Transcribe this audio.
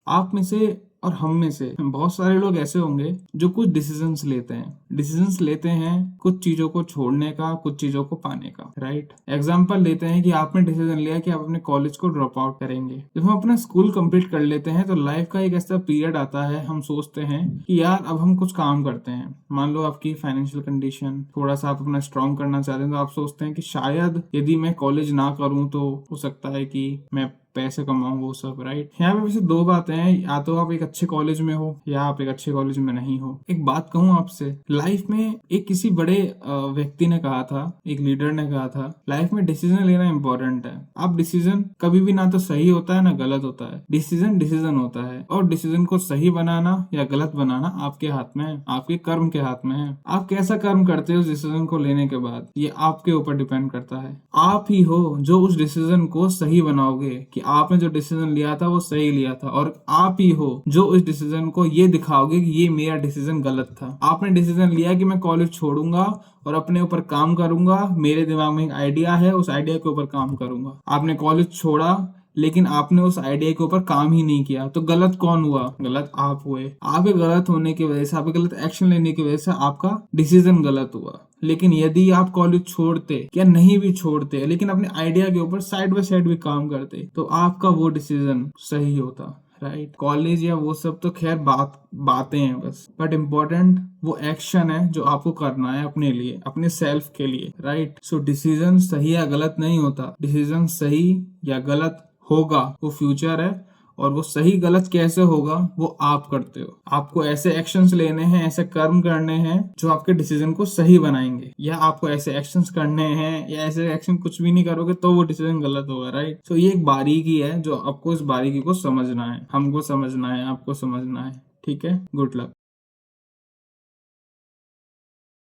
आप में से और हम में से बहुत सारे लोग ऐसे होंगे जो कुछ डिसीजंस लेते हैं कुछ चीजों को छोड़ने का, कुछ चीजों को पाने का, राइट। एग्जाम्पल लेते हैं कि आपने डिसीजन लिया कि आप अपने कॉलेज को ड्रॉप आउट करेंगे। जब हम अपना स्कूल कंप्लीट कर लेते हैं तो लाइफ का एक ऐसा पीरियड आता है, हम सोचते हैं कि यार अब हम कुछ काम करते हैं। मान लो आपकी फाइनेंशियल कंडीशन थोड़ा सा आप अपना स्ट्रॉन्ग करना चाहते हैं, तो आप सोचते हैं कि शायद यदि मैं कॉलेज ना करूं तो हो सकता है कि मैं पैसे कमाऊं, वो सब, राइट। यहाँ पे वैसे दो बातें हैं, या तो आप एक अच्छे कॉलेज में हो या आप एक अच्छे कॉलेज में नहीं हो। एक बात कहूं आपसे, लाइफ में एक किसी बड़े व्यक्ति ने कहा था, एक लीडर ने कहा था, लाइफ में डिसीजन लेना इंपॉर्टेंट है। आप डिसीजन कभी भी ना तो सही होता है ना गलत होता है, डिसीजन होता है, और डिसीजन को सही बनाना या गलत बनाना आपके हाथ में है, आपके कर्म के हाथ में है। आप कैसा कर्म करते हो उस डिसीजन को लेने के बाद, ये आपके ऊपर डिपेंड करता है। आप ही हो जो उस डिसीजन को सही बनाओगे कि आपने जो डिसीजन लिया था वो सही लिया था, और आप ही हो जो इस डिसीजन को ये दिखाओगे कि ये मेरा डिसीजन गलत था। आपने डिसीजन लिया कि मैं कॉलेज छोड़ूंगा और अपने ऊपर काम करूंगा, मेरे दिमाग में एक आइडिया है, उस आइडिया के ऊपर काम करूंगा। आपने कॉलेज छोड़ा लेकिन आपने उस आइडिया के ऊपर काम ही नहीं किया, तो गलत कौन हुआ? गलत आप हुए। आपके गलत होने की वजह से, आपके गलत एक्शन लेने की वजह से आपका डिसीजन गलत हुआ। लेकिन यदि आप कॉलेज छोड़ते या नहीं भी छोड़ते लेकिन अपने आइडिया के ऊपर साइड बाय साइड भी काम करते, तो आपका वो डिसीजन सही होता, राइट। कॉलेज या वो सब तो खैर बातें हैं बस, बट इम्पोर्टेंट वो एक्शन है जो आपको करना है अपने लिए, अपने सेल्फ के लिए, राइट। सो डिसीजन सही या गलत नहीं होता, डिसीजन सही या गलत होगा वो फ्यूचर है, और वो सही गलत कैसे होगा वो आप करते हो। आपको ऐसे एक्शंस लेने हैं, ऐसे कर्म करने हैं जो आपके डिसीजन को सही बनाएंगे, या आपको ऐसे एक्शंस करने हैं या ऐसे एक्शन कुछ भी नहीं करोगे तो वो डिसीजन गलत होगा, राइट। तो ये एक बारीकी है जो आपको इस बारीकी को समझना है, हमको समझना है, आपको समझना है, ठीक है। Good luck.